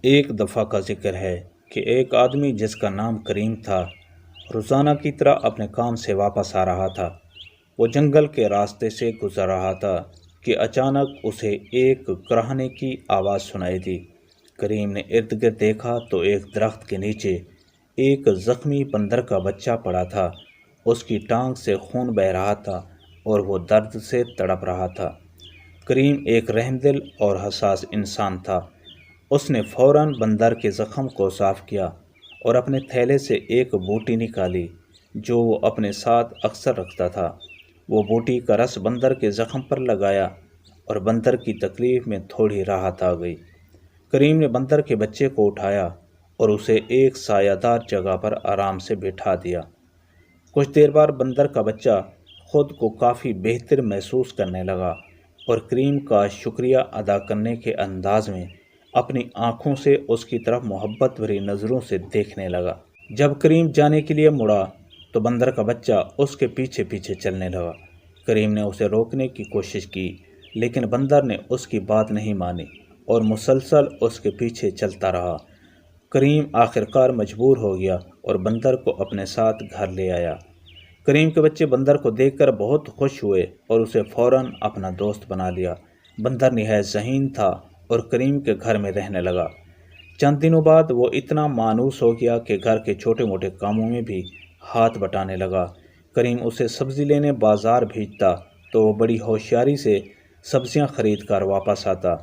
ایک دفعہ کا ذکر ہے کہ ایک آدمی جس کا نام کریم تھا روزانہ کی طرح اپنے کام سے واپس آ رہا تھا۔ وہ جنگل کے راستے سے گزر رہا تھا کہ اچانک اسے ایک کراہنے کی آواز سنائی دی۔ کریم نے ارد گرد دیکھا تو ایک درخت کے نیچے ایک زخمی بندر کا بچہ پڑا تھا۔ اس کی ٹانگ سے خون بہہ رہا تھا اور وہ درد سے تڑپ رہا تھا۔ کریم ایک رحم دل اور حساس انسان تھا۔ اس نے فوراً بندر کے زخم کو صاف کیا اور اپنے تھیلے سے ایک بوٹی نکالی جو وہ اپنے ساتھ اکثر رکھتا تھا۔ وہ بوٹی کا رس بندر کے زخم پر لگایا اور بندر کی تکلیف میں تھوڑی راحت آ گئی۔ کریم نے بندر کے بچے کو اٹھایا اور اسے ایک سایہ دار جگہ پر آرام سے بٹھا دیا۔ کچھ دیر بعد بندر کا بچہ خود کو کافی بہتر محسوس کرنے لگا اور کریم کا شکریہ ادا کرنے کے انداز میں اپنی آنکھوں سے اس کی طرف محبت بھری نظروں سے دیکھنے لگا۔ جب کریم جانے کے لیے مڑا تو بندر کا بچہ اس کے پیچھے پیچھے چلنے لگا۔ کریم نے اسے روکنے کی کوشش کی لیکن بندر نے اس کی بات نہیں مانی اور مسلسل اس کے پیچھے چلتا رہا۔ کریم آخرکار مجبور ہو گیا اور بندر کو اپنے ساتھ گھر لے آیا۔ کریم کے بچے بندر کو دیکھ کر بہت خوش ہوئے اور اسے فوراً اپنا دوست بنا لیا۔ بندر نہایت ذہین تھا اور کریم کے گھر میں رہنے لگا۔ چند دنوں بعد وہ اتنا مانوس ہو گیا کہ گھر کے چھوٹے موٹے کاموں میں بھی ہاتھ بٹانے لگا۔ کریم اسے سبزی لینے بازار بھیجتا تو وہ بڑی ہوشیاری سے سبزیاں خرید کر واپس آتا۔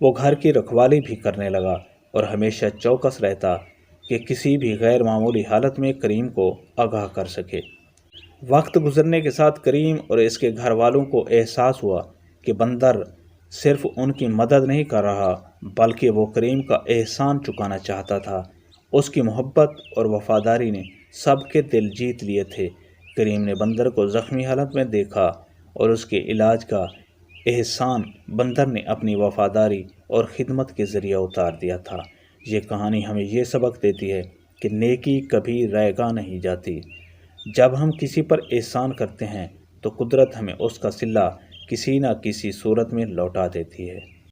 وہ گھر کی رکھوالی بھی کرنے لگا اور ہمیشہ چوکس رہتا کہ کسی بھی غیر معمولی حالت میں کریم کو آگاہ کر سکے۔ وقت گزرنے کے ساتھ کریم اور اس کے گھر والوں کو احساس ہوا کہ بندر صرف ان کی مدد نہیں کر رہا بلکہ وہ کریم کا احسان چکانا چاہتا تھا۔ اس کی محبت اور وفاداری نے سب کے دل جیت لیے تھے۔ کریم نے بندر کو زخمی حالت میں دیکھا اور اس کے علاج کا احسان بندر نے اپنی وفاداری اور خدمت کے ذریعے اتار دیا تھا۔ یہ کہانی ہمیں یہ سبق دیتی ہے کہ نیکی کبھی رائے گاہ نہیں جاتی۔ جب ہم کسی پر احسان کرتے ہیں تو قدرت ہمیں اس کا صلہ کسی نہ کسی صورت میں لوٹا دیتی ہے۔